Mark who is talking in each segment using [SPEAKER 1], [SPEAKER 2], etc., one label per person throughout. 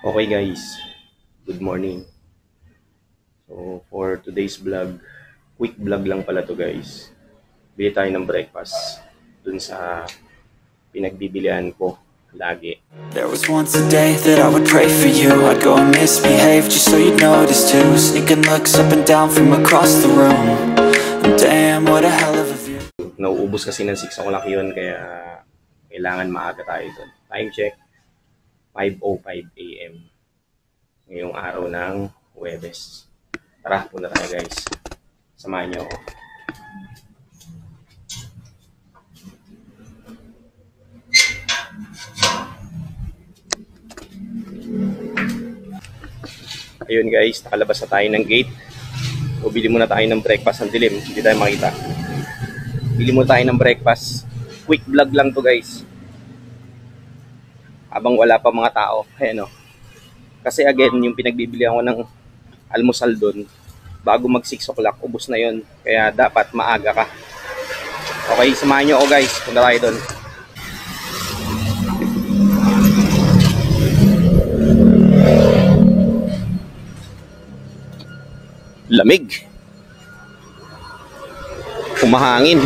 [SPEAKER 1] Okay guys, good morning. So for today's vlog, quick vlog lang pala to guys. Bili tayo ng breakfast dun sa pinagbibilihan ko lagi.
[SPEAKER 2] There was once a day that I would pray for you. I'd go and misbehave just so you'd notice too. Sneaking looks up and down from across the room. And damn, what a hell of a view.
[SPEAKER 1] Nauubos kasi ng 6 o'clock yun, kaya kailangan maaga tayo dun. Time check, 5:05 AM. Ngayong araw ng Huwebes. Tara, punta tayo guys. Samahan niyo ako. Ayun guys, nakalabas na tayo ng gate. O bili muna tayo ng breakfast. Ang dilim, hindi tayo makita. Bili muna tayo ng breakfast. Quick vlog lang to guys. Habang wala pa mga tao. Ayan o. Kasi again, yung pinagbibilihan ko ng almusal doon, bago mag 6 o'clock, ubos na yon. Kaya dapat maaga ka. Okay, samahan nyo ako guys. Punta tayo doon. Lamig. Humahangin.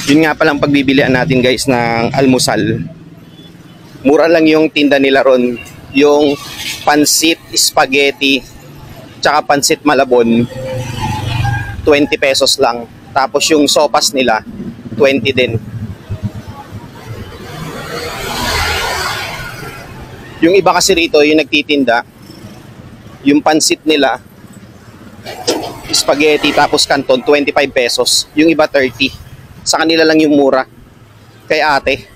[SPEAKER 1] Yun nga palang pagbibilian natin guys ng almusal. Mura lang yung tinda nila ron. Yung pansit spaghetti tsaka pansit malabon, 20 pesos lang. Tapos yung sopas nila 20 din. Yung iba kasi rito, yung nagtitinda, yung pansit nila spaghetti tapos canton 25 pesos. Yung iba 30. Sa kanila lang yung mura. Kay ate.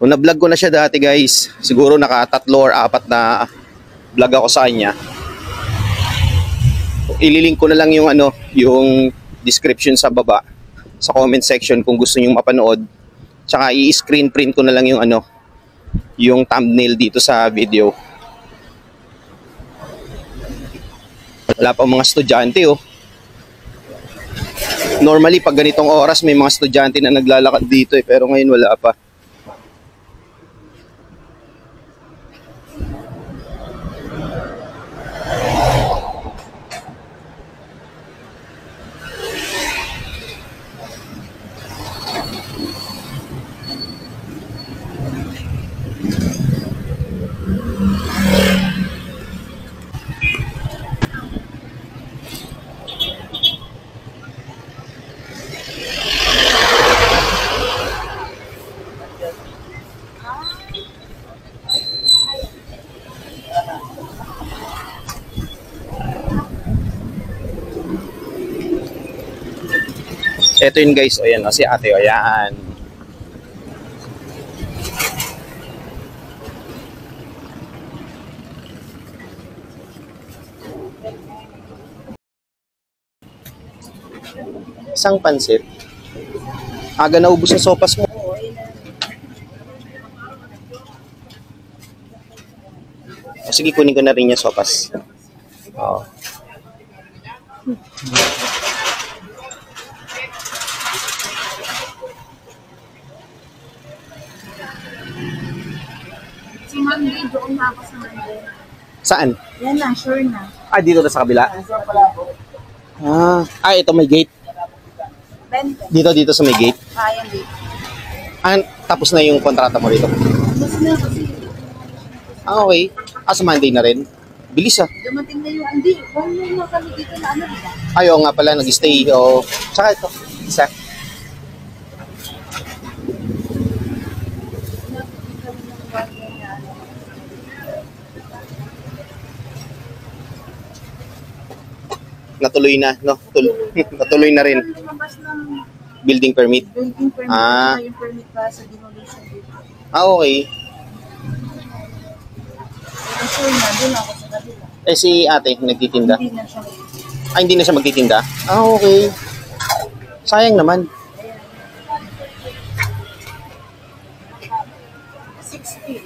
[SPEAKER 1] Kung na-vlog ko na siya dati guys, siguro naka 3 or 4 na vlog ako sa kanya. Ililink ko na lang yung yung description sa baba, sa comment section kung gusto niyo mapanood. Tsaka i-screen print ko na lang yung yung thumbnail dito sa video. Wala pa mga estudyante oh. Normally pag ganitong oras may mga estudyante na naglalakad dito pero ngayon wala pa. Ito yun guys, o yan, o si ate, o yan. Isang pansit. Aga na ubos sa sopas mo. O, sige, kunin ko na rin yung sopas. Oo.
[SPEAKER 3] Si Monday, doon na ako sa Monday.
[SPEAKER 1] Saan?
[SPEAKER 3] Yan na, sure na.
[SPEAKER 1] Ah, dito na sa kabila? Ito may gate.
[SPEAKER 3] 20.
[SPEAKER 1] Dito sa may gate.
[SPEAKER 3] Kaya dito.
[SPEAKER 1] Tapos na yung kontrata mo rito.
[SPEAKER 3] Tapos na kasi.
[SPEAKER 1] Okay. Sa Monday na rin. Bilis ah.
[SPEAKER 3] Dumating na yung, hindi, kung yung kami dito na diba?
[SPEAKER 1] Ayaw nga pala, nag-stay. Tsaka ito, isa. natuloy na, no? Natuloy na rin.
[SPEAKER 3] Lumabas ng
[SPEAKER 1] Building permit.
[SPEAKER 3] building permit
[SPEAKER 1] Ah.
[SPEAKER 3] na yung permit para sa demolition dito.
[SPEAKER 1] Okay.
[SPEAKER 3] Kasi na, doon ako sa kabila.
[SPEAKER 1] Eh si ate, nagtitinda.
[SPEAKER 3] Hindi na siya.
[SPEAKER 1] Ay, hindi na siya magtitinda? Ah, okay. Sayang naman.
[SPEAKER 3] 60.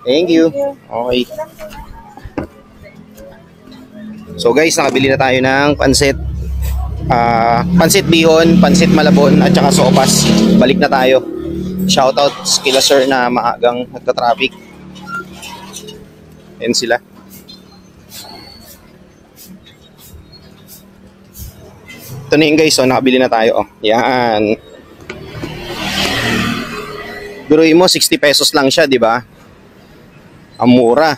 [SPEAKER 1] Thank you. Okay. So guys, nakabili na tayo ng pansit. Pansit bihon, pansit malabon, at saka sopas. Balik na tayo. Shoutout kila sir na maagang nagka-traffic. Yan sila. Ito na yun guys, so nakabili na tayo. Oh. Yan. Biruin mo, 60 pesos lang siya, di ba? Ang mura.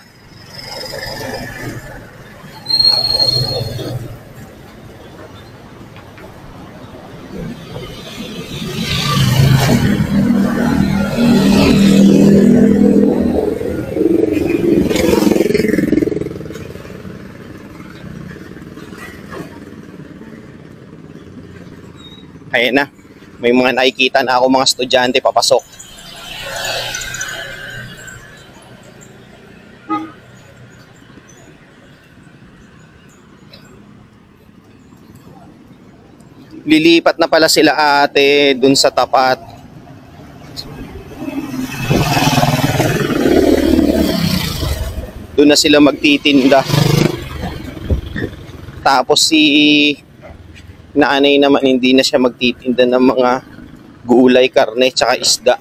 [SPEAKER 1] Ayan na. May mga nakikita na ako mga estudyante papasok. Lilipat na pala sila ate dun sa tapat. Doon na sila magtitinda. Tapos si nanay naman hindi na siya magtitinda ng mga gulay, karne, tsaka isda.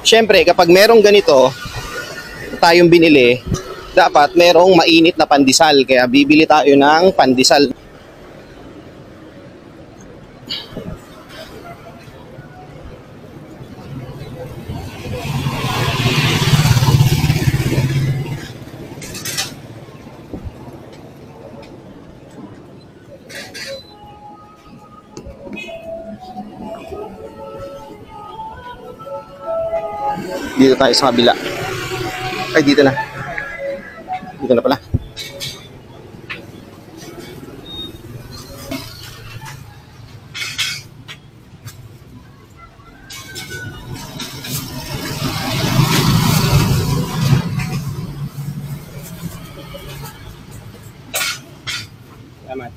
[SPEAKER 1] Siyempre, kapag merong ganito tayong binili, dapat merong mainit na pandesal. Kaya bibili tayo ng pandesal. Dito tayo sa kabila. Ay, dito na. Dito na pala. Salamat.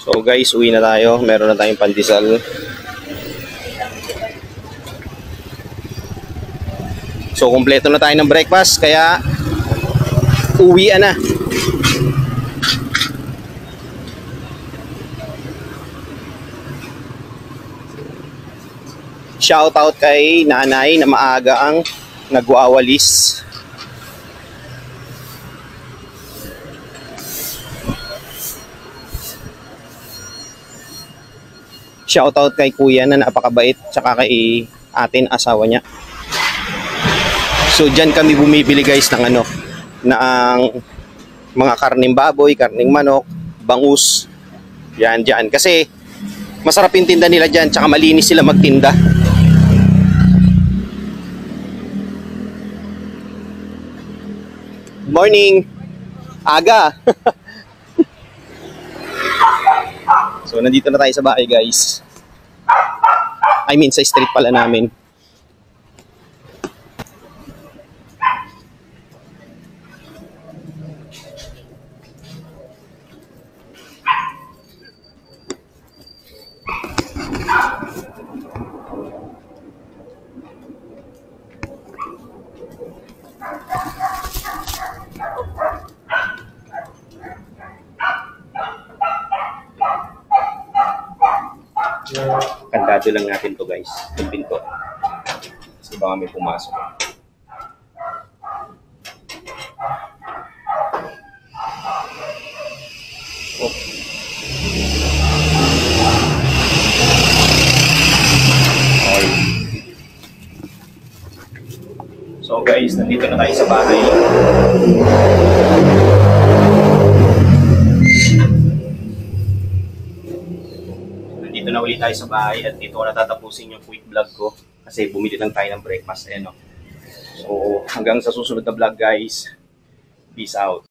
[SPEAKER 1] So guys, uwi na tayo. Meron na tayong pandesal. So kumpleto na tayo ng breakfast, kaya uwian na. Shoutout kay nanay na maaga ang nagwawalis. Shoutout kay kuya na napakabait, tsaka kay atin asawa niya. So dyan kami bumibili guys ng ano, ng mga karning baboy, karning manok, bangus. Yan dyan. Kasi masarap yung tinda nila dyan, tsaka malinis sila magtinda. Morning! Aga! So nandito na tayo sa bahay guys. I mean sa street pala namin. Kandado lang natin to guys, yung pinto. Kasi baka may pumasok. Oh. So So guys, nandito na tayo sa bahay. Nandito na ulit tayo sa bahay at dito ko natatapusin yung quick vlog ko kasi bumili lang tayo ng breakfast. Ayan, no? So hanggang sa susunod na vlog guys. Peace out.